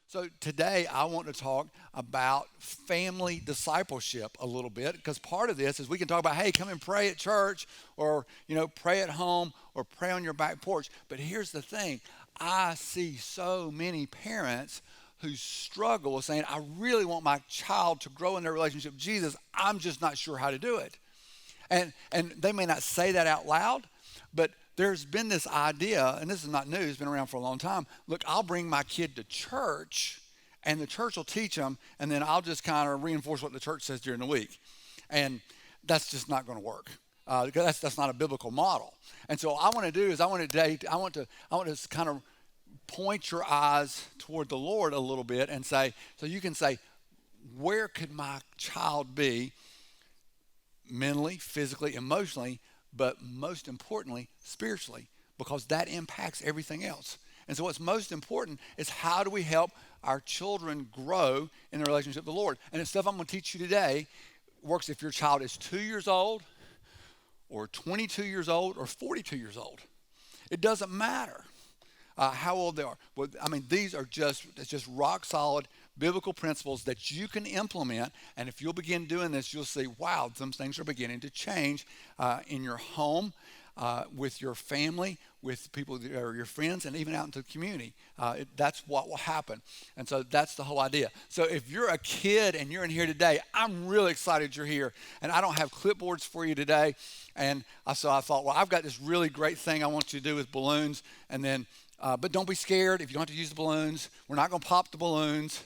So today I want to talk about family discipleship a little bit because part of this is we can talk about, hey, come and pray at church or, pray at home or pray on your back porch. But here's the thing. I see so many parents who struggle with saying, I really want my child to grow in their relationship with Jesus. I'm just not sure how to do it. And they may not say that out loud, but there's been this idea, and this is not new, it's been around for a long time. Look, I'll bring my kid to church, and the church will teach them, and then I'll just kind of reinforce what the church says during the week. And that's just not going to work. Because that's not a biblical model. And so what I want to do is I want to kind of point your eyes toward the Lord a little bit and say, so you can say, where could my child be mentally, physically, emotionally, but most importantly, spiritually, because that impacts everything else. And so what's most important is how do we help our children grow in their relationship with the Lord? And the stuff I'm going to teach you today works if your child is 2 years old or 22 years old or 42 years old. It doesn't matter how old they are. Well, these are just rock solid biblical principles that you can implement. And if you'll begin doing this, you'll see, wow, some things are beginning to change in your home, with your family, with people that are your friends, and even out into the community. That's what will happen. And so that's the whole idea. So if you're a kid and you're in here today, I'm really excited you're here. And I don't have clipboards for you today. And so I thought, well, I've got this really great thing I want you to do with balloons. And then, but don't be scared if you don't have to use the balloons. We're not going to pop the balloons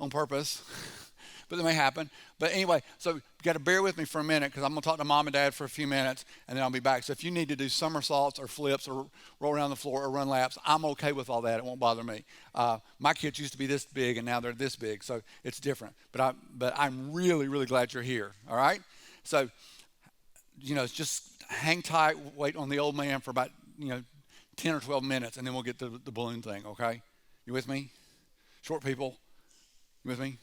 on purpose, but that may happen. But anyway, so you got to bear with me for a minute because I'm going to talk to mom and dad for a few minutes, and then I'll be back. So if you need to do somersaults or flips or roll around the floor or run laps, I'm okay with all that. It won't bother me. My kids used to be this big, and now they're this big, so it's different. But I'm really, really glad you're here, all right? So, just hang tight, wait on the old man for about, 10 or 12 minutes, and then we'll get to the balloon thing, okay? You with me? Short people? You with me?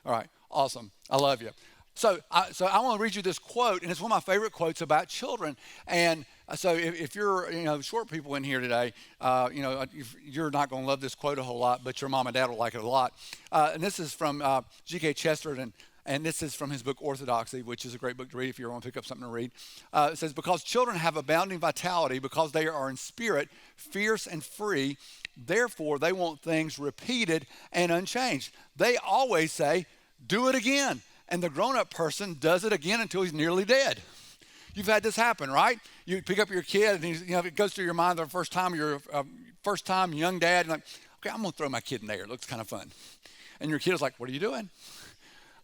All right, awesome. I love you. So I want to read you this quote, and it's one of my favorite quotes about children. And so if you're, short people in here today, you're not going to love this quote a whole lot, but your mom and dad will like it a lot. And this is from G.K. Chesterton, and this is from his book Orthodoxy, which is a great book to read if you want to pick up something to read. It says, because children have abounding vitality, because they are in spirit, fierce and free, therefore they want things repeated and unchanged. They always say, do it again. And the grown-up person does it again until he's nearly dead. You've had this happen, right? You pick up your kid, and it goes through your mind the first time you're first time young dad, and like, okay, I'm going to throw my kid in there. It looks kind of fun. And your kid is like, what are you doing?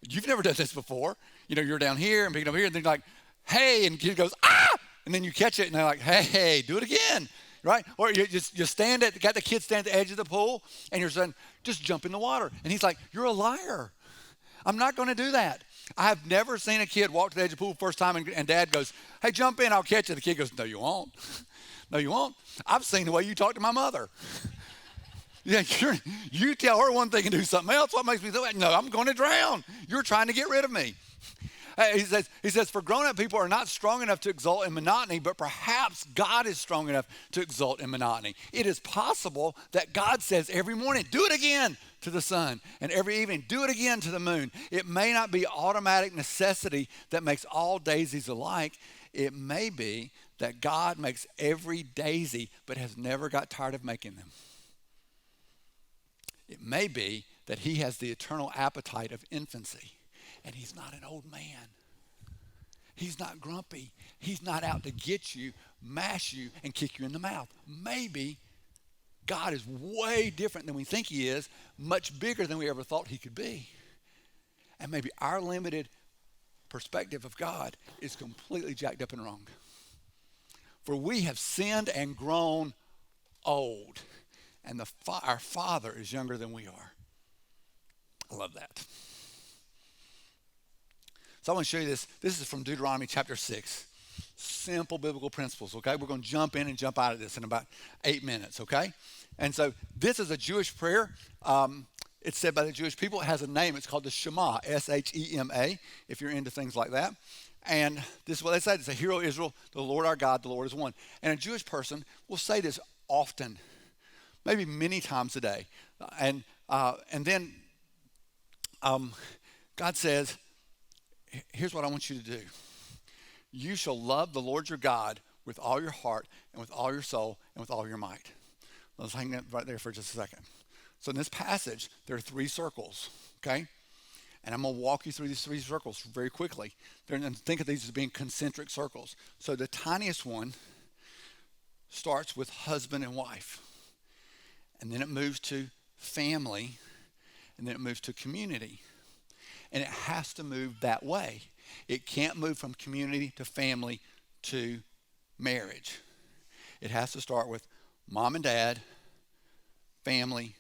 You've never done this before. You're down here and picking up here, and then you're like, hey, and the kid goes, ah! And then you catch it, and they're like, hey, do it again, right? Or you got the kid stand at the edge of the pool, and you're saying, just jump in the water. And he's like, you're a liar. I'm not going to do that. I have never seen a kid walk to the edge of the pool first time, and dad goes, hey, jump in, I'll catch you. The kid goes, no, you won't. No, you won't. I've seen the way you talk to my mother. Yeah, you tell her one thing and do something else. What makes me do that? No, I'm going to drown. You're trying to get rid of me. He says, for grown-up people are not strong enough to exult in monotony, but perhaps God is strong enough to exult in monotony. It is possible that God says every morning, do it again to the sun, and every evening, do it again to the moon. It may not be automatic necessity that makes all daisies alike. It may be that God makes every daisy, but has never got tired of making them. It may be that he has the eternal appetite of infancy, and he's not an old man. He's not grumpy. He's not out to get you, mash you, and kick you in the mouth. Maybe God is way different than we think he is, much bigger than we ever thought he could be. And maybe our limited perspective of God is completely jacked up and wrong. For we have sinned and grown old, and our Father is younger than we are. I love that. So I want to show you this. This is from Deuteronomy chapter 6. Simple biblical principles, okay? We're going to jump in and jump out of this in about 8 minutes, okay? And so this is a Jewish prayer. It's said by the Jewish people. It has a name. It's called the Shema, S-H-E-M-A, if you're into things like that. And this is what they say. It's a Hear, O Israel, the Lord our God, the Lord is one. And a Jewish person will say this often, maybe many times a day. And And then God says, here's what I want you to do. You shall love the Lord your God with all your heart and with all your soul and with all your might. Let's hang that right there for just a second. So in this passage, there are 3 circles, okay? And I'm going to walk you through these 3 circles very quickly. And think of these as being concentric circles. So the tiniest one starts with husband and wife. And then it moves to family. And then it moves to community. And it has to move that way. It can't move from community to family to marriage. It has to start with mom and dad, family,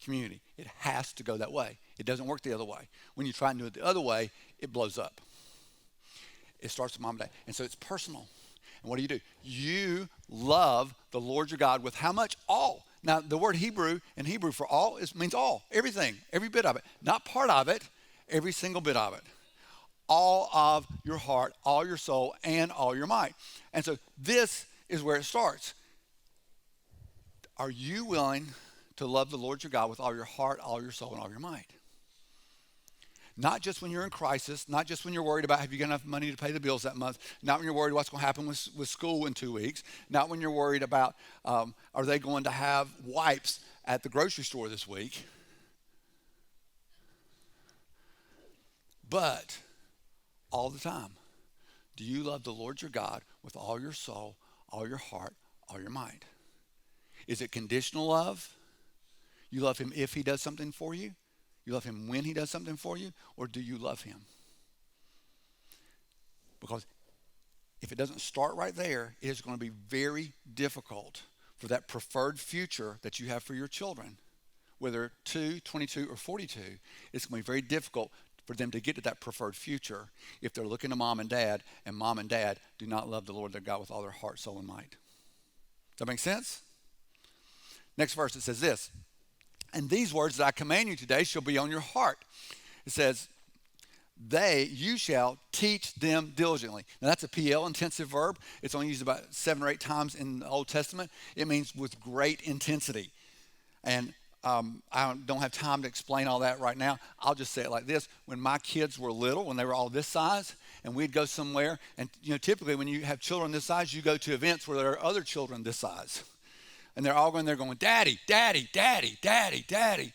community. It has to go that way. It doesn't work the other way. When you try and do it the other way, it blows up. It starts with mom and dad. And so it's personal. And what do? You love the Lord your God with how much? All. Now, the word Hebrew for all means all, everything, every bit of it. Not part of it, every single bit of it. All of your heart, all your soul, and all your might. And so this is where it starts. Are you willing to love the Lord your God with all your heart, all your soul, and all your might? Not just when you're in crisis, not just when you're worried about have you got enough money to pay the bills that month, not when you're worried what's going to happen with school in 2 weeks, not when you're worried about are they going to have wipes at the grocery store this week. But all the time, do you love the Lord your God with all your soul, all your heart, all your might? Is it conditional love? You love him if he does something for you? You love him when he does something for you? Or do you love him? Because if it doesn't start right there, it is going to be very difficult for that preferred future that you have for your children, whether 2, 22, or 42, it's going to be very difficult for them to get to that preferred future if they're looking to mom and dad do not love the Lord their God with all their heart, soul, and might. Does that make sense? Next verse, it says this. And these words that I command you today shall be on your heart. It says, you shall teach them diligently. Now that's a PL, intensive verb. It's only used about 7 or 8 times in the Old Testament. It means with great intensity. And I don't have time to explain all that right now. I'll just say it like this. When my kids were little, when they were all this size, and we'd go somewhere, and typically when you have children this size, you go to events where there are other children this size. And they're all going there going, Daddy, Daddy, Daddy, Daddy, Daddy.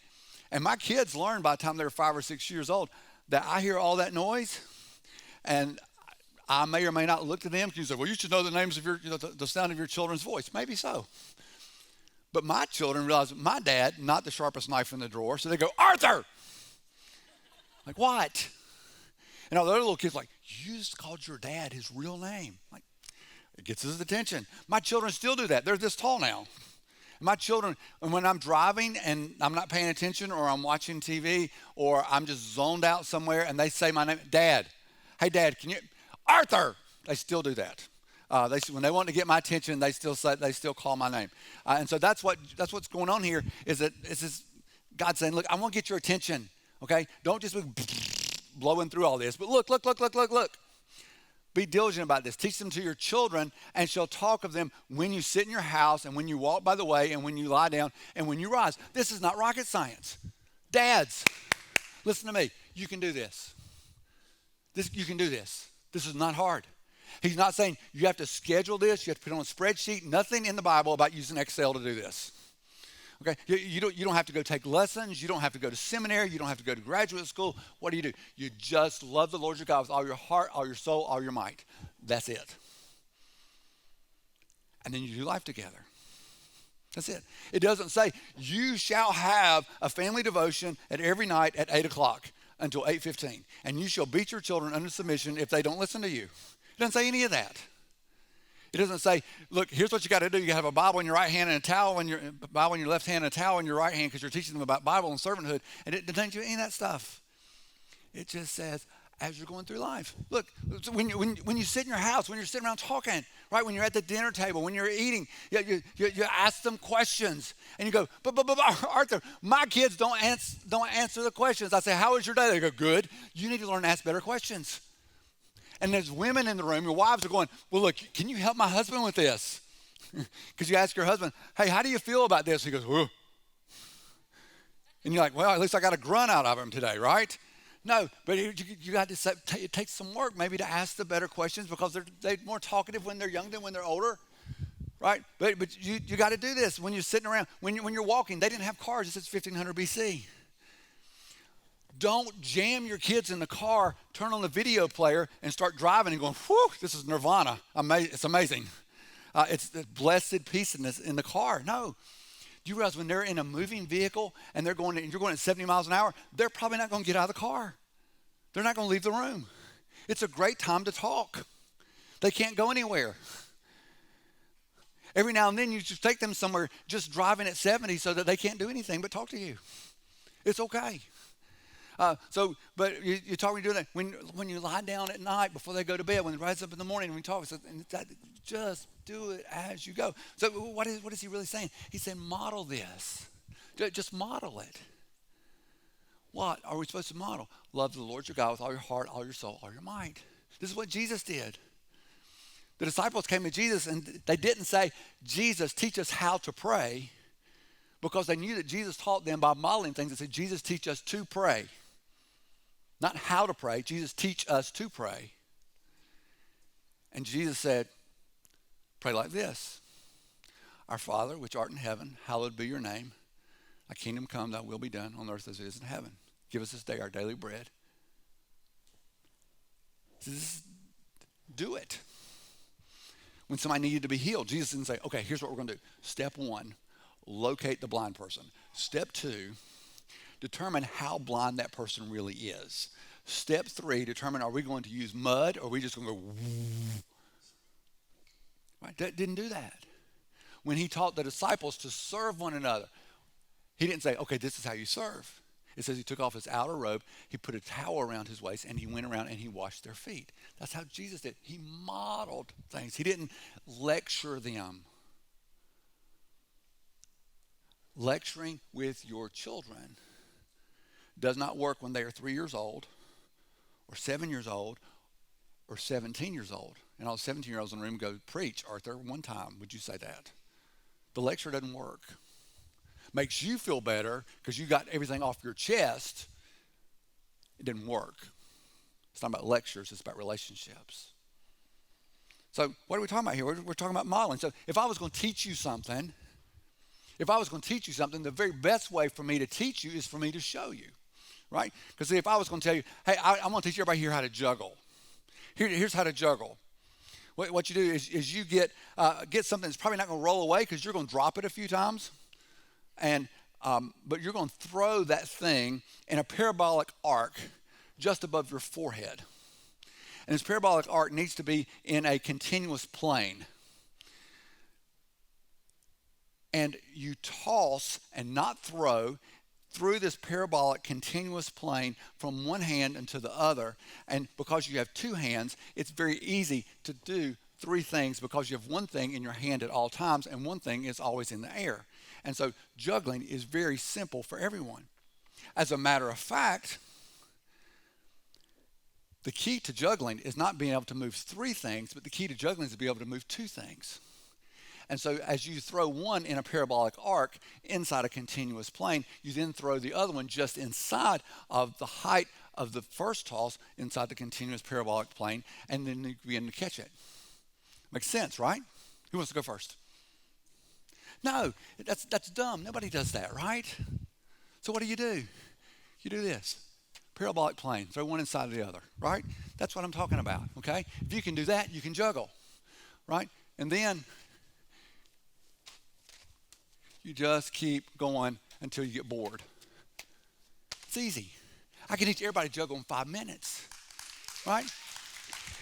And my kids learned by the time they were 5 or 6 years old that I hear all that noise, and I may or may not look to them. You say, well, you should know the names of the sound of your children's voice. Maybe so. But my children realize my dad, not the sharpest knife in the drawer, so they go, Arthur! Like, what? And all the other little kids like, you just called your dad his real name. Like, it gets his attention. My children still do that. They're this tall now. My children, when I'm driving and I'm not paying attention or I'm watching TV or I'm just zoned out somewhere and they say my name, Dad, hey, Dad, can you, Arthur! They still do that. When they want to get my attention, they still call my name. And so that's what's going on here is that it's this God saying, look, I want to get your attention, okay? Don't just be blowing through all this, but look. Be diligent about this. Teach them to your children and shall talk of them when you sit in your house and when you walk by the way and when you lie down and when you rise. This is not rocket science. Dads, listen to me. You can do this. You can do this. This is not hard. He's not saying you have to schedule this, you have to put it on a spreadsheet. Nothing in the Bible about using Excel to do this. Okay, you don't have to go take lessons. You don't have to go to seminary. You don't have to go to graduate school. What do? You just love the Lord your God with all your heart, all your soul, all your might. That's it. And then you do life together. That's it. It doesn't say you shall have a family devotion at every night at 8 o'clock until 8:15, and you shall beat your children under submission if they don't listen to you. It doesn't say any of that. It doesn't say, look, here's what you got to do. You have a Bible in your right hand and a towel in your Bible in your left hand and a towel in your right hand because you're teaching them about Bible and servanthood. And it doesn't do any of that stuff. It just says, as you're going through life. Look, when you sit in your house, when you're sitting around talking, right? When you're at the dinner table, when you're eating, you ask them questions. And you go, but Arthur, my kids don't answer the questions. I say, how was your day? They go, good. You need to learn to ask better questions. And there's women in the room, your wives are going, well, look, can you help my husband with this? Because you ask your husband, hey, how do you feel about this? He goes, whoa. And you're like, well, at least I got a grunt out of him today, right? No, but you got to say, it takes some work maybe to ask the better questions because they're more talkative when they're young than when they're older, right? But you got to do this when you're sitting around. When you're walking, they didn't have cars. This is 1500 BC. Don't jam your kids in the car, turn on the video player, and start driving and going, whew, this is nirvana. It's amazing. It's the blessed peace in the car. No. Do you realize when they're in a moving vehicle and you're going at 70 miles an hour, they're probably not going to get out of the car. They're not going to leave the room. It's a great time to talk. They can't go anywhere. Every now and then you just take them somewhere just driving at 70 so that they can't do anything but talk to you. It's okay. But you talk when you're doing that. When you lie down at night before they go to bed, when they rise up in the morning, and we talk, just do it as you go. So what is he really saying? He's saying model this. Just model it. What are we supposed to model? Love the Lord your God with all your heart, all your soul, all your might. This is what Jesus did. The disciples came to Jesus and they didn't say, Jesus, teach us how to pray, because they knew that Jesus taught them by modeling things. They said, Jesus, teach us to pray. Not how to pray. Jesus, teach us to pray. And Jesus said, pray like this. Our Father, which art in heaven, hallowed be your name. Thy kingdom come, thy will be done on earth as it is in heaven. Give us this day our daily bread. Do it. When somebody needed to be healed, Jesus didn't say, okay, here's what we're going to do. Step 1, locate the blind person. Step 2, determine how blind that person really is. Step 3, determine, are we going to use mud or are we just going to go, right? That didn't do that. When he taught the disciples to serve one another, he didn't say, okay, this is how you serve. It says he took off his outer robe, he put a towel around his waist, and he went around and he washed their feet. That's how Jesus did. He modeled things. He didn't lecture them. Lecturing with your children does not work when they are 3 years old or 7 years old or 17 years old. And all the 17-year-olds in the room go, preach, Arthur, one time. Would you say that? The lecture doesn't work. Makes you feel better because you got everything off your chest. It didn't work. It's not about lectures. It's about relationships. So what are we talking about here? We're talking about modeling. So if I was going to teach you something, the very best way for me to teach you is for me to show you, right? Because if I was going to tell you, hey, I'm going to teach everybody here how to juggle. Here's how to juggle. What you do is you get something that's probably not going to roll away because you're going to drop it a few times, but you're going to throw that thing in a parabolic arc just above your forehead. And this parabolic arc needs to be in a continuous plane. And you toss and not throw through this parabolic continuous plane from one hand into the other. And because you have two hands, it's very easy to do three things because you have one thing in your hand at all times and one thing is always in the air. And so juggling is very simple for everyone. As a matter of fact, the key to juggling is not being able to move three things, but the key to juggling is to be able to move two things. And so as you throw one in a parabolic arc inside a continuous plane, you then throw the other one just inside of the height of the first toss inside the continuous parabolic plane, and then you begin to catch it. Makes sense, right? Who wants to go first? No, that's dumb. Nobody does that, right? So what do? You do this. Parabolic plane, throw one inside of the other, right? That's what I'm talking about, okay? If you can do that, you can juggle, right? And then you just keep going until you get bored. It's easy. I can teach everybody to juggle in 5 minutes, right?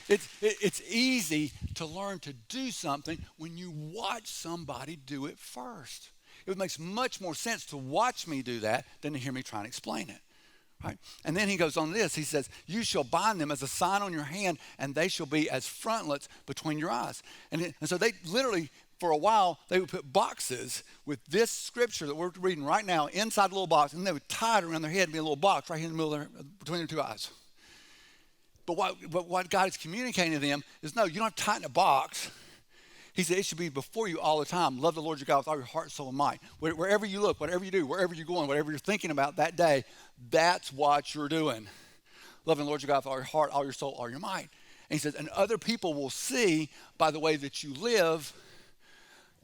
It's easy to learn to do something when you watch somebody do it first. It makes much more sense to watch me do that than to hear me try and explain it. Right? And then he goes on this. He says, you shall bind them as a sign on your hand, and they shall be as frontlets between your eyes. And so they literally, for a while, they would put boxes with this scripture that we're reading right now inside a little box, and they would tie it around their head and be a little box right here in the middle between their two eyes. But what God is communicating to them is, no, you don't have to tie it in a box. He said, it should be before you all the time. Love the Lord your God with all your heart, soul, and might. Wherever you look, whatever you do, wherever you're going, whatever you're thinking about that day, that's what you're doing. Loving the Lord your God with all your heart, all your soul, all your might. And he says, and other people will see by the way that you live,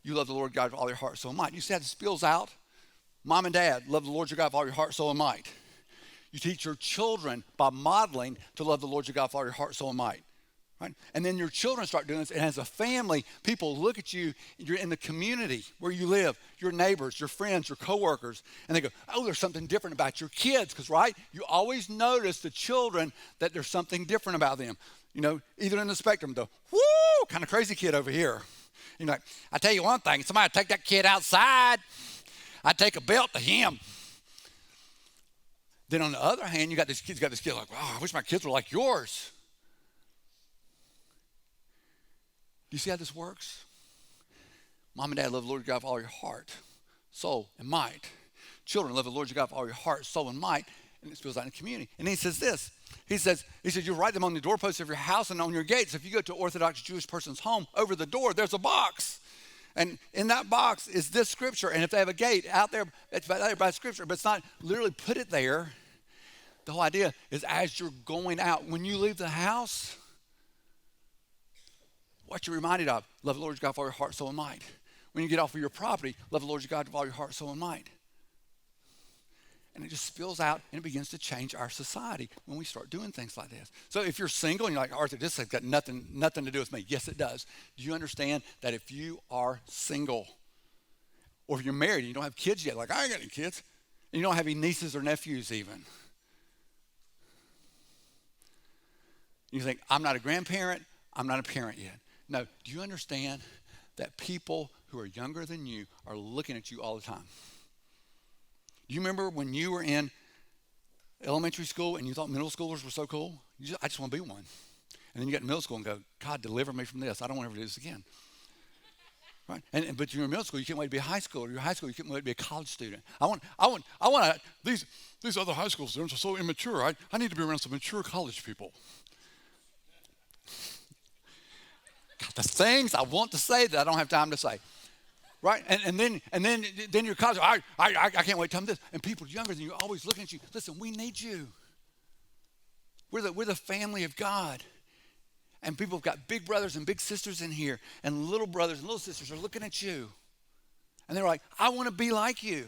you love the Lord God with all your heart, soul, and might. You see how this spills out? Mom and dad, love the Lord your God with all your heart, soul, and might. You teach your children by modeling to love the Lord your God with all your heart, soul, and might. Right? And then your children start doing this, and as a family, people look at you, you're in the community where you live, your neighbors, your friends, your coworkers, and they go, oh, there's something different about your kids, because, right, you always notice the children that there's something different about them. You know, either in the spectrum, the, whoo, kind of crazy kid over here. You're like, I tell you one thing, somebody take that kid outside, I'd take a belt to him. Then on the other hand, you got this kid like, wow, I wish my kids were like yours. Do you see how this works? Mom and dad love the Lord your God with all your heart, soul, and might. Children love the Lord your God with all your heart, soul, and might. And it spills out in the community. And he says this. He says, you write them on the doorposts of your house and on your gates. If you go to an Orthodox Jewish person's home, over the door, there's a box. And in that box is this scripture. And if they have a gate out there, it's by scripture. But it's not literally put it there. The whole idea is as you're going out, when you leave the house, what you're reminded of, love the Lord your God with all your heart, soul, and might. When you get off of your property, love the Lord your God with all your heart, soul, and might. And it just spills out, and it begins to change our society when we start doing things like this. So if you're single, and you're like, Arthur, this has got nothing to do with me. Yes, it does. Do you understand that if you are single, or if you're married and you don't have kids yet, like I ain't got any kids, and you don't have any nieces or nephews even, you think, I'm not a grandparent, I'm not a parent yet. No, do you understand that people who are younger than you are looking at you all the time? Do you remember when you were in elementary school and you thought middle schoolers were so cool? I just want to be one. And then you get to middle school and go, God, deliver me from this. I don't want to ever do this again. Right? But you're in middle school, you can't wait to be a high schooler. You're high school, you can't wait to be a college student. These other high school students are so immature. I need to be around some mature college people. The things I want to say that I don't have time to say, right? And then your college, I can't wait to tell them this. And people younger than you are always looking at you. Listen, we need you. We're the family of God. And people have got big brothers and big sisters in here, and little brothers and little sisters are looking at you. And they're like, I want to be like you.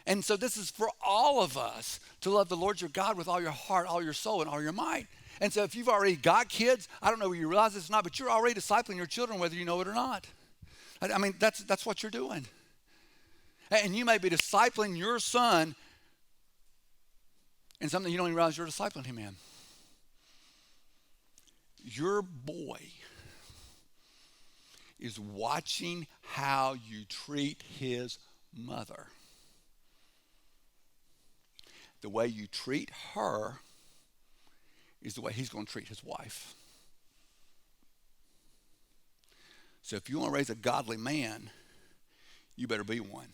And so this is for all of us to love the Lord your God with all your heart, all your soul, and all your might. And so if you've already got kids, I don't know whether you realize this or not, but you're already discipling your children whether you know it or not. I mean, that's what you're doing. And you may be discipling your son in something you don't even realize you're discipling him in. Your boy is watching how you treat his mother. The way you treat her is the way he's going to treat his wife. So if you want to raise a godly man, you better be one.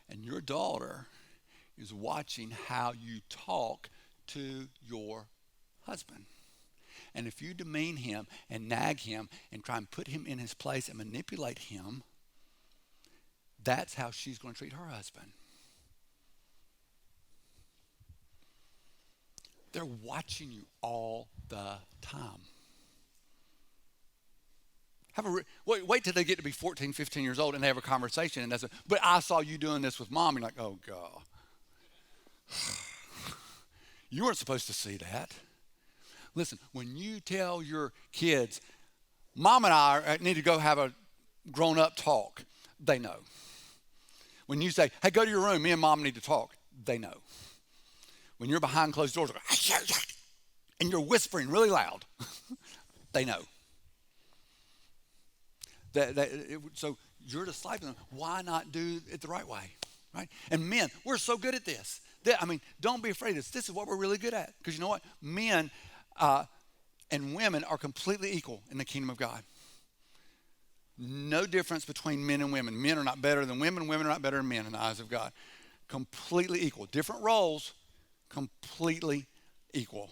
And your daughter is watching how you talk to your husband. And if you demean him and nag him and try and put him in his place and manipulate him, that's how she's going to treat her husband. They're watching you all the time. Wait till they get to be 14, 15 years old and they have a conversation. And but I saw you doing this with mom. You're like, oh, God. You weren't supposed to see that. Listen, when you tell your kids, Mom and I need to go have a grown-up talk, they know. When you say, hey, go to your room, me and Mom need to talk, they know. When you're behind closed doors and you're whispering really loud, they know. So you're discipling them. Why not do it the right way, right? And men, we're so good at this. Don't be afraid of this. This is what we're really good at. Because you know what? Men and women are completely equal in the kingdom of God. No difference between men and women. Men are not better than women. Women are not better than men in the eyes of God. Completely equal. Different roles, completely equal.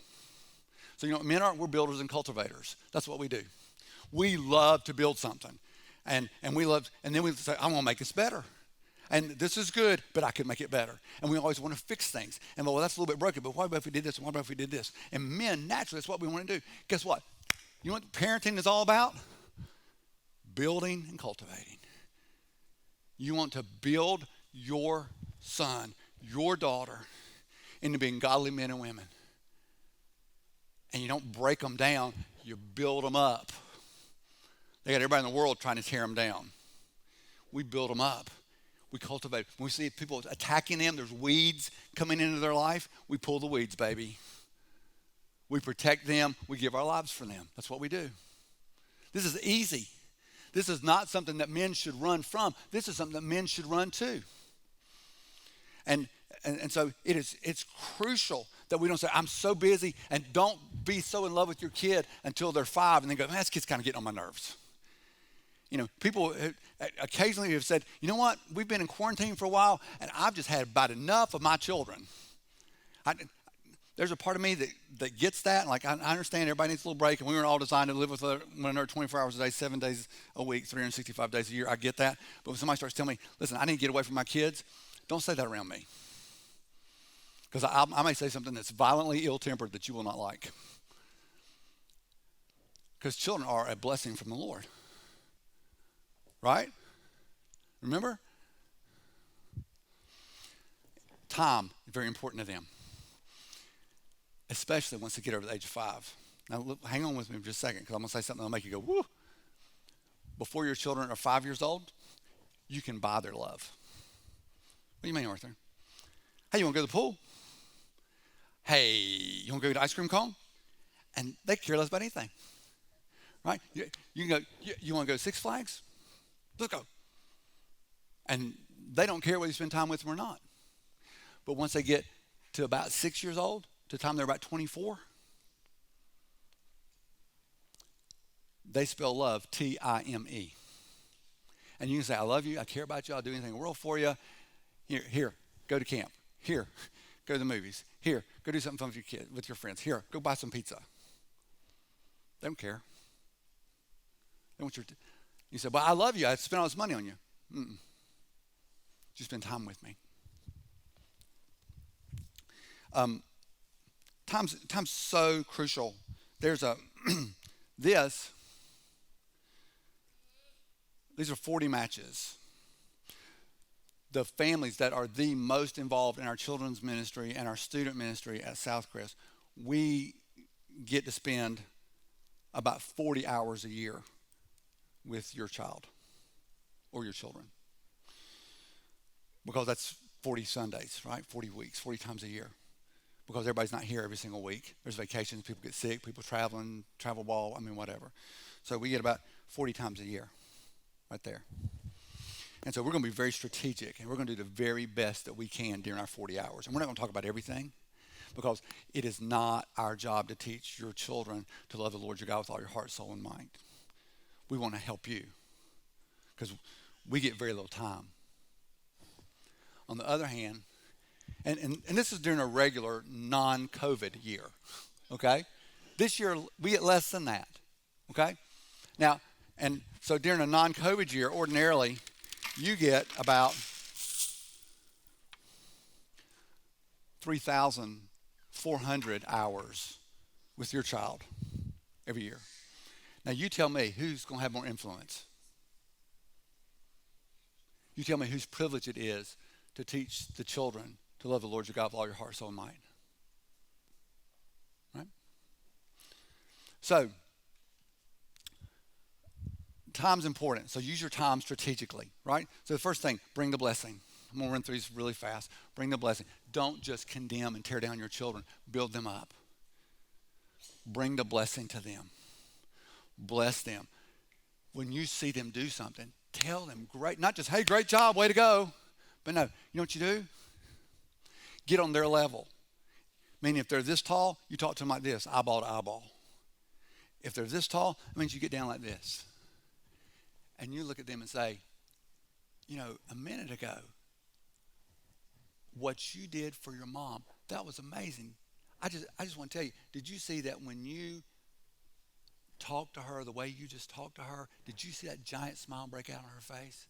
So, men aren't, we're builders and cultivators. That's what we do. We love to build something. And then we say, I want to make this better. And this is good, but I could make it better. And we always want to fix things. And well, that's a little bit broken, but what about if we did this? And what about if we did this? And men, naturally, that's what we want to do. Guess what? You know what parenting is all about? Building and cultivating. You want to build your son, your daughter, into being godly men and women. And you don't break them down, you build them up. They got everybody in the world trying to tear them down. We build them up. We cultivate. When we see people attacking them, there's weeds coming into their life, we pull the weeds, baby. We protect them. We give our lives for them. That's what we do. This is easy. This is not something that men should run from. This is something that men should run to. And so it's crucial that we don't say, I'm so busy, and don't be so in love with your kid until they're 5 and then go, man, this kid's kind of getting on my nerves. People occasionally have said, you know what, we've been in quarantine for a while, and I've just had about enough of my children. There's a part of me that gets that. Like, I understand everybody needs a little break, and we weren't all designed to live with one another 24 hours a day, 7 days a week, 365 days a year. I get that. But when somebody starts telling me, listen, I need to get away from my kids, don't say that around me. Because I may say something that's violently ill-tempered that you will not like. Because children are a blessing from the Lord. Right? Remember? Time is very important to them. Especially once they get over the age of 5. Now, look, hang on with me for just a second, because I'm going to say something that'll make you go, woo. Before your children are 5 years old, you can buy their love. What do you mean, Arthur? Hey, you want to go to the pool? Hey, you want to go to the ice cream cone? And they care less about anything. Right? You can go, you want to go to Six Flags? Let's go. And they don't care whether you spend time with them or not. But once they get to about 6 years old, to the time they're about 24, they spell love T-I-M-E. And you can say, I love you, I care about you, I'll do anything in the world for you. Here, go to camp. Here, go to the movies. Here, go do something fun with your kids, with your friends. Here, go buy some pizza. They don't care. They want you say, well, I love you, I spent all this money on you. Just spend time with me. Time's so crucial. There's these are 40 matches. The families that are the most involved in our children's ministry and our student ministry at Southcrest, we get to spend about 40 hours a year with your child or your children. Because that's 40 Sundays, right? 40 weeks, 40 times a year. Because everybody's not here every single week. There's vacations, people get sick, people traveling, travel ball, whatever. So we get about 40 times a year right there. And so we're going to be very strategic, and we're going to do the very best that we can during our 40 hours. And we're not going to talk about everything, because it is not our job to teach your children to love the Lord your God with all your heart, soul, and mind. We want to help you, because we get very little time. On the other hand, and this is during a regular non-COVID year, okay? This year, we get less than that, okay? Now, and so during a non-COVID year, ordinarily, you get about 3,400 hours with your child every year. Now, you tell me who's going to have more influence. You tell me whose privilege it is to teach the children to love the Lord your God with all your heart, soul, and mind. Right? So, time's important. So use your time strategically, right? So the first thing, bring the blessing. I'm going to run through these really fast. Bring the blessing. Don't just condemn and tear down your children. Build them up. Bring the blessing to them. Bless them. When you see them do something, tell them great, not just, hey, great job, way to go. But no, you know what you do? Get on their level. Meaning if they're this tall, you talk to them like this, eyeball to eyeball. If they're this tall, it means you get down like this. And you look at them and say, a minute ago, what you did for your mom, that was amazing. I just want to tell you, did you see that when you talked to her the way you just talked to her, did you see that giant smile break out on her face?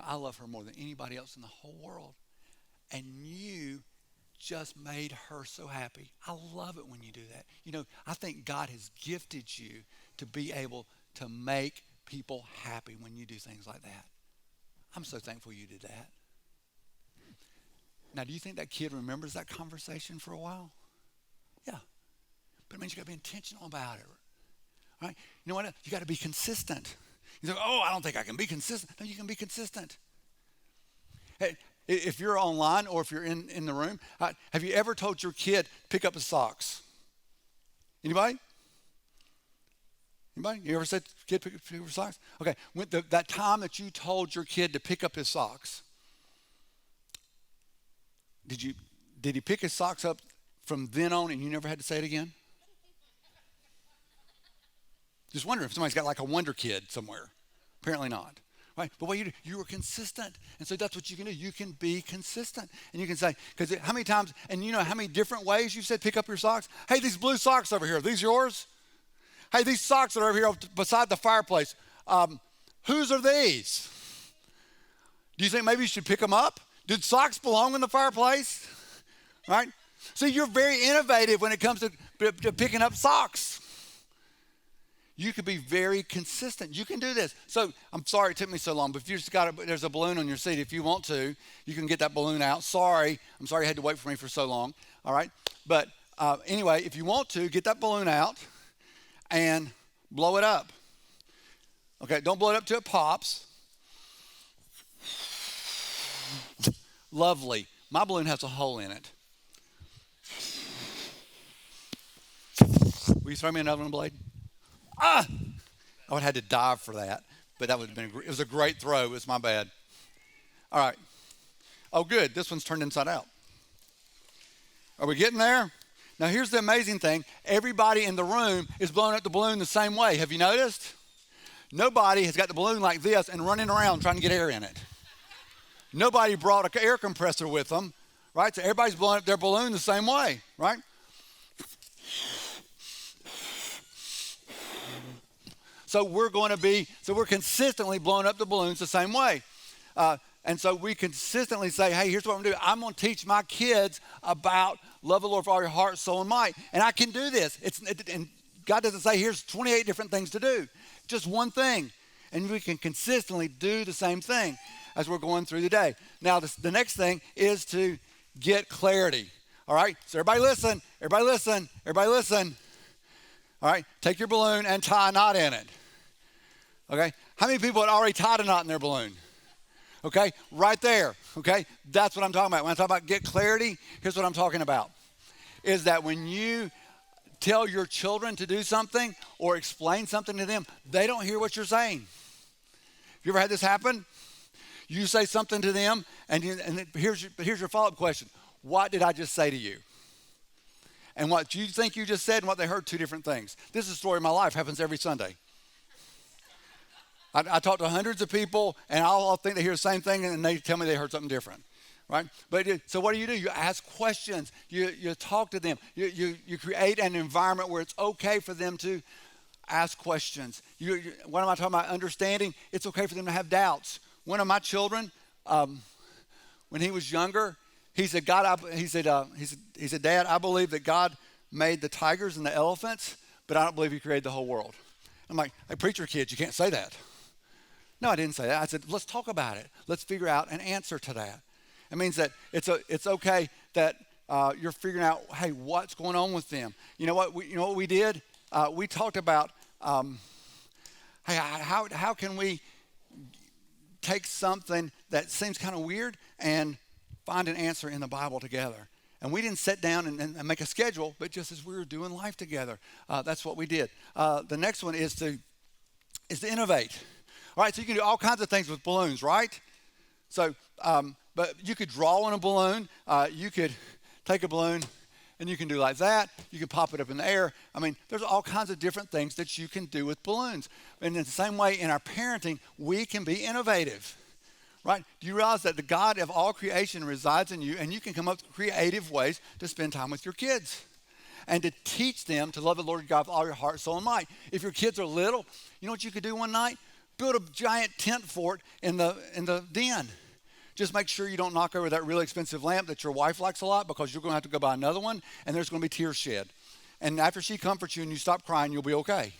I love her more than anybody else in the whole world. And you just made her so happy. I love it when you do that. I think God has gifted you to be able to make people happy when you do things like that. I'm so thankful you did that. Now, do you think that kid remembers that conversation for a while? Yeah. But it means you got to be intentional about it. Right? You know what? You got to be consistent. You say, I don't think I can be consistent. No, you can be consistent. Hey, if you're online or if you're in the room, have you ever told your kid, pick up his socks? Anybody? Anybody? You ever said, kid, pick up his socks? Okay, that time that you told your kid to pick up his socks, did he pick his socks up from then on and you never had to say it again? Just wondering if somebody's got like a wonder kid somewhere. Apparently not. Right? But what you were consistent. And so that's what you can do. You can be consistent. And you can say, because how many times, and you know how many different ways you've said pick up your socks? Hey, these blue socks over here, are these yours? Hey, these socks that are over here beside the fireplace, whose are these? Do you think maybe you should pick them up? Did socks belong in the fireplace? Right? See, you're very innovative when it comes to picking up socks. You could be very consistent. You can do this. So I'm sorry it took me so long, but if you just there's a balloon on your seat. If you want to, you can get that balloon out. I'm sorry you had to wait for me for so long. All right. But anyway, if you want to, get that balloon out and blow it up. Okay. Don't blow it up till it pops. Lovely. My balloon has a hole in it. Will you throw me another one, Blade? I would have had to dive for that, but that would have been, it was a great throw. It was my bad. All right. Oh, good. This one's turned inside out. Are we getting there? Now, here's the amazing thing. Everybody in the room is blowing up the balloon the same way. Have you noticed? Nobody has got the balloon like this and running around trying to get air in it. Nobody brought an air compressor with them, right? So everybody's blowing up their balloon the same way, right? So we're consistently blowing up the balloons the same way. And so we consistently say, hey, here's what I'm going to do. I'm going to teach my kids about love the Lord with all your heart, soul, and might. And I can do this. And God doesn't say, here's 28 different things to do. Just one thing. And we can consistently do the same thing as we're going through the day. Now, the next thing is to get clarity. All right? So everybody listen. Everybody listen. Everybody listen. All right? Take your balloon and tie a knot in it. Okay? How many people had already tied a knot in their balloon? Okay? Right there. Okay? That's what I'm talking about. When I talk about get clarity, here's what I'm talking about. Is that when you tell your children to do something or explain something to them, they don't hear what you're saying. Have you ever had this happen? You say something to them, and here's your follow-up question. What did I just say to you? And what you think you just said and what they heard, two different things. This is a story of my life. Happens every Sunday. I talk to hundreds of people, and I'll think they hear the same thing, and they tell me they heard something different, right? But so what do? You ask questions. You talk to them. You create an environment where it's okay for them to ask questions. What am I talking about? Understanding. It's okay for them to have doubts. One of my children, when he was younger, he said, Dad, I believe that God made the tigers and the elephants, but I don't believe he created the whole world. I'm like, hey, preacher kids, you can't say that. No, I didn't say that. I said, let's talk about it. Let's figure out an answer to that. It means that it's okay that you're figuring out, hey, what's going on with them. You know what we did? We talked about, hey, how can we take something that seems kind of weird and find an answer in the Bible together. And we didn't sit down and make a schedule, but just as we were doing life together, that's what we did. The next one is to innovate. All right, so you can do all kinds of things with balloons, right? So, but you could draw on a balloon. You could take a balloon and you can do like that. You can pop it up in the air. I mean, there's all kinds of different things that you can do with balloons. And in the same way, in our parenting, we can be innovative, right? Do you realize that the God of all creation resides in you, and you can come up with creative ways to spend time with your kids and to teach them to love the Lord your God with all your heart, soul, and might. If your kids are little, you know what you could do one night? Build a giant tent fort in the den. Just make sure you don't knock over that really expensive lamp that your wife likes a lot, because you're going to have to go buy another one, and there's going to be tears shed. And after she comforts you and you stop crying, you'll be okay.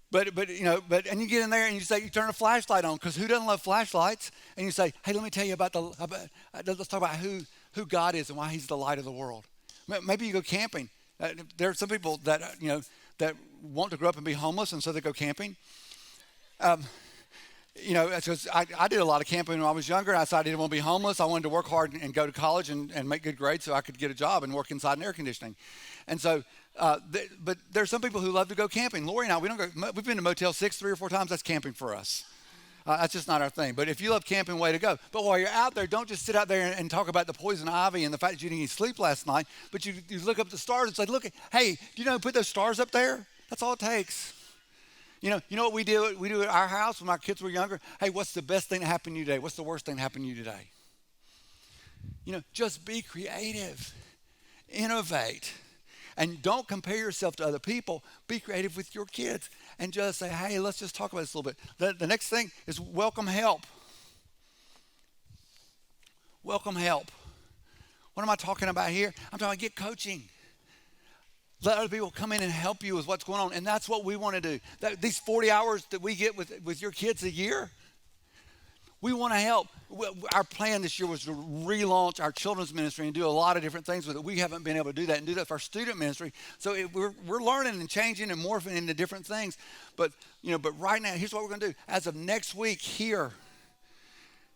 But and you get in there and you turn a flashlight on, because who doesn't love flashlights? And you say, hey, let me tell you let's talk about who God is and why he's the light of the world. Maybe you go camping. There are some people that that want to grow up and be homeless, and so they go camping. Because I did a lot of camping when I was younger. I decided I didn't want to be homeless. I wanted to work hard and go to college and make good grades so I could get a job and work inside an air conditioning. And so, but there are some people who love to go camping. Lori and I, we've been to Motel 6 3 or 4 times. That's camping for us. That's just not our thing. But if you love camping, way to go. But while you're out there, don't just sit out there and talk about the poison ivy and the fact that you didn't sleep last night. But you look up at the stars and say, look, hey, do you know, put those stars up there? That's all it takes. You know what we do? We do at our house when our kids were younger. Hey, what's the best thing that happened to you today? What's the worst thing that happened to you today? Just be creative, innovate, and don't compare yourself to other people. Be creative with your kids and just say, hey, let's just talk about this a little bit. The next thing is welcome help. Welcome help. What am I talking about here? I'm talking about get coaching. Let other people come in and help you with what's going on. And that's what we want to do. These 40 hours that we get with your kids a year, we want to help. Our plan this year was to relaunch our children's ministry and do a lot of different things with it. We haven't been able to do that and do that for our student ministry. So we're learning and changing and morphing into different things. But right now, here's what we're going to do. As of next week here,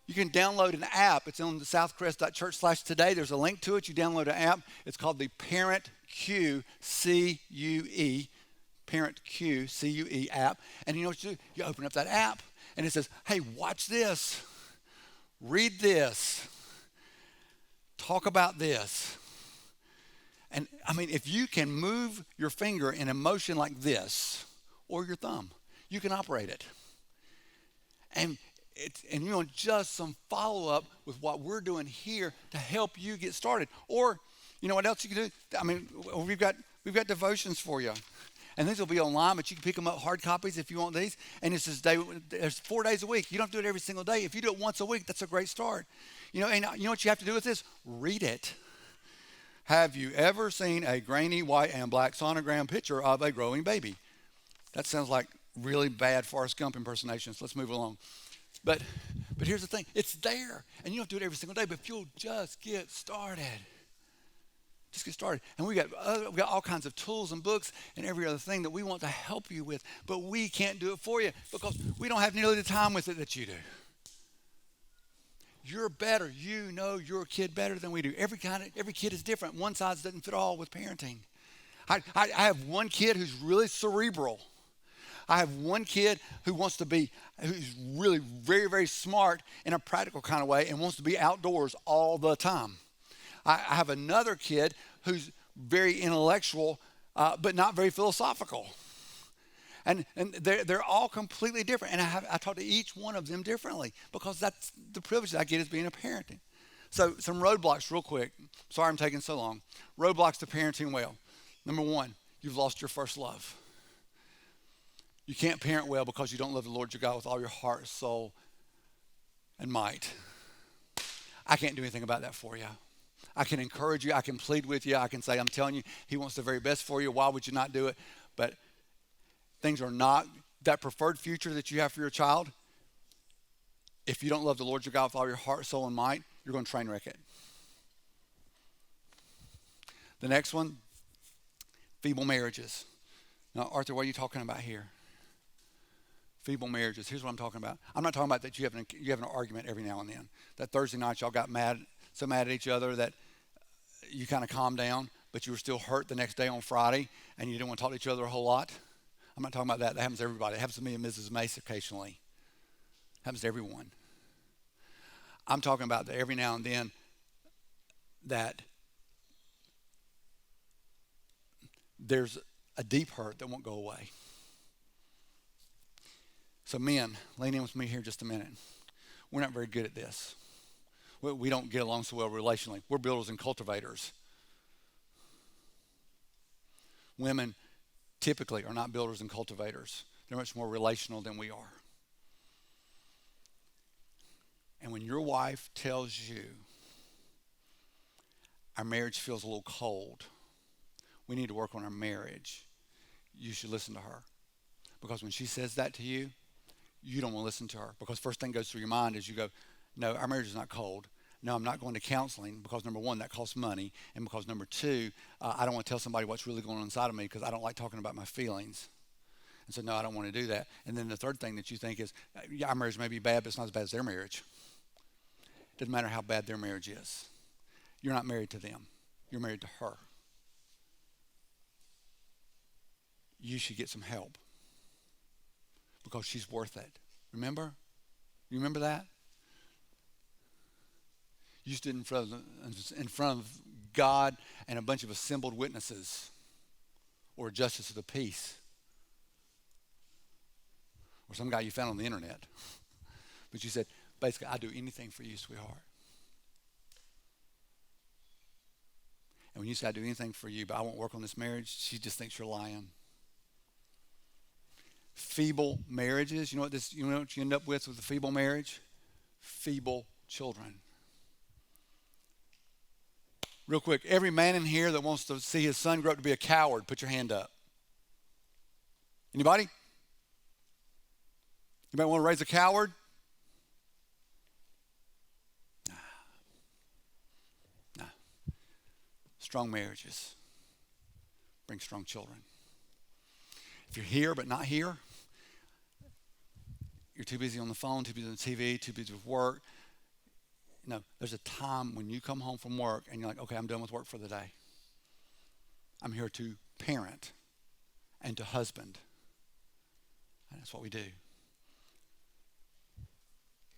you can download an app. It's on the southcrest.church/today. There's a link to it. You download an app. It's called the Parent Q, C-U-E, Parent Q, C-U-E app. And you know what you do? You open up that app, and it says, hey, watch this. Read this. Talk about this. And, if you can move your finger in a motion like this, or your thumb, you can operate it. And just some follow-up with what we're doing here to help you get started. Or, you know what else you can do? We've got devotions for you. And these will be online, but you can pick them up, hard copies if you want these. And there's 4 days a week. You don't have to do it every single day. If you do it once a week, that's a great start. And you know what you have to do with this? Read it. Have you ever seen a grainy white and black sonogram picture of a growing baby? That sounds like really bad Forrest Gump impersonations. Let's move along. But here's the thing. It's there. And you don't do it every single day, but if you'll just get started. Just get started. And we've got all kinds of tools and books and every other thing that we want to help you with, but we can't do it for you because we don't have nearly the time with it that you do. You're better. You know your kid better than we do. Every kid is different. One size doesn't fit all with parenting. I have one kid who's really cerebral. I have one kid who's really very, very smart in a practical kind of way and wants to be outdoors all the time. I have another kid who's very intellectual, but not very philosophical. And they're all completely different. And I talk to each one of them differently because that's the privilege that I get as being a parent. So some roadblocks real quick. Sorry I'm taking so long. Roadblocks to parenting well. Number one, you've lost your first love. You can't parent well because you don't love the Lord your God with all your heart, soul, and might. I can't do anything about that for you. I can encourage you. I can plead with you. I can say, I'm telling you, he wants the very best for you. Why would you not do it? But things are not that preferred future that you have for your child. If you don't love the Lord your God with all your heart, soul, and might, you're going to train wreck it. The next one, feeble marriages. Now, Arthur, what are you talking about here? Feeble marriages. Here's what I'm talking about. I'm not talking about that you have an argument every now and then. That Thursday night y'all got so mad at each other that you kind of calmed down, but you were still hurt the next day on Friday and you didn't want to talk to each other a whole lot. I'm not talking about that. That happens to everybody. It happens to me and Mrs. Mace occasionally. It happens to everyone. I'm talking about that every now and then that there's a deep hurt that won't go away. So men, lean in with me here just a minute. We're not very good at this. We don't get along so well relationally. We're builders and cultivators. Women typically are not builders and cultivators. They're much more relational than we are. And when your wife tells you, our marriage feels a little cold, we need to work on our marriage, you should listen to her. Because when she says that to you, you don't want to listen to her. Because first thing goes through your mind is you go, no, our marriage is not cold. No, I'm not going to counseling because, number one, that costs money. And because, number two, I don't want to tell somebody what's really going on inside of me because I don't like talking about my feelings. And so, no, I don't want to do that. And then the third thing that you think is, yeah, our marriage may be bad, but it's not as bad as their marriage. Doesn't matter how bad their marriage is. You're not married to them. You're married to her. You should get some help because she's worth it. Remember? You remember that? You stood in front of God and a bunch of assembled witnesses, or a justice of the peace, or some guy you found on the internet. But you said, basically, I'd do anything for you, sweetheart. And when you say, I'd do anything for you, but I won't work on this marriage, she just thinks you're lying. Feeble marriages, you know what you end up with a feeble marriage? Feeble children. Real quick, every man in here that wants to see his son grow up to be a coward, put your hand up. Anybody? Anybody want to raise a coward? Nah. Strong marriages bring strong children. If you're here but not here, you're too busy on the phone, too busy on the TV, too busy with work. No, there's a time when you come home from work and you're like, okay, I'm done with work for the day. I'm here to parent and to husband. And that's what we do.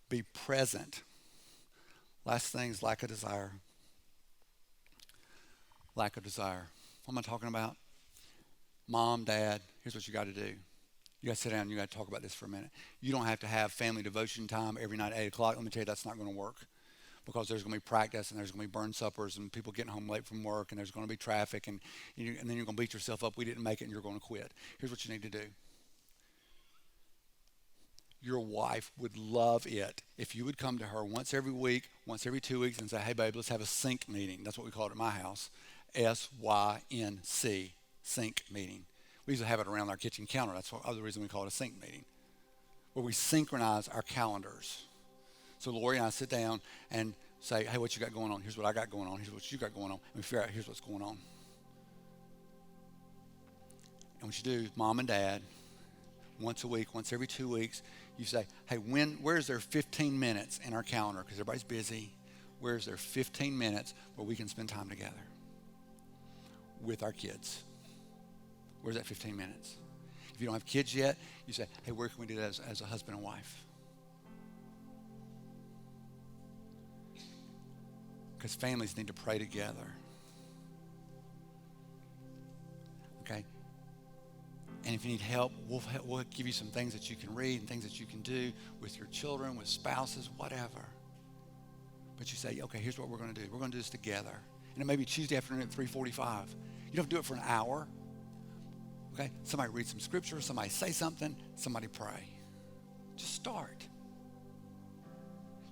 Be present. Last thing is lack of desire. Lack of desire. What am I talking about? Mom, Dad, here's what you got to do. You got to sit down and you got to talk about this for a minute. You don't have to have family devotion time every night at 8 o'clock. Let me tell you, that's not going to work. Because there's going to be practice and there's going to be burn suppers and people getting home late from work and there's going to be traffic and then you're going to beat yourself up. We didn't make it and you're going to quit. Here's what you need to do. Your wife would love it if you would come to her once every week, once every 2 weeks and say, hey, babe, let's have a sync meeting. That's what we call it at my house. SYNC, sync meeting. We used to have it around our kitchen counter. That's the other reason we call it a sync meeting, where we synchronize our calendars. So Lori and I sit down and say, hey, what you got going on? Here's what I got going on. Here's what you got going on. And we figure out here's what's going on. And what you do, Mom and Dad, once a week, once every 2 weeks, you say, hey, where's there 15 minutes in our calendar? Because everybody's busy. Where's there 15 minutes where we can spend time together with our kids? Where's that 15 minutes? If you don't have kids yet, you say, hey, where can we do that as a husband and wife? Because families need to pray together. Okay? And if you need help, we'll give you some things that you can read and things that you can do with your children, with spouses, whatever. But you say, okay, here's what we're going to do. We're going to do this together. And it may be Tuesday afternoon at 3:45. You don't have to do it for an hour. Okay? Somebody read some scripture, somebody say something, somebody pray. Just start.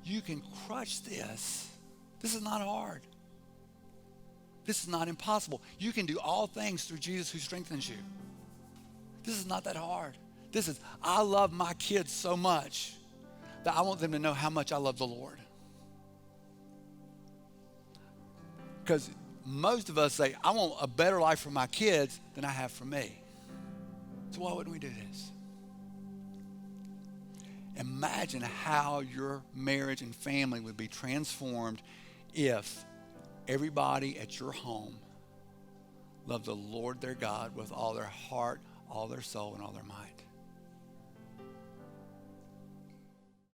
You can crush this. This is not hard. This is not impossible. You can do all things through Jesus who strengthens you. This is not that hard. This is, I love my kids so much that I want them to know how much I love the Lord. Because most of us say, I want a better life for my kids than I have for me. So why wouldn't we do this? Imagine how your marriage and family would be transformed if everybody at your home loved the Lord their God with all their heart, all their soul, and all their might.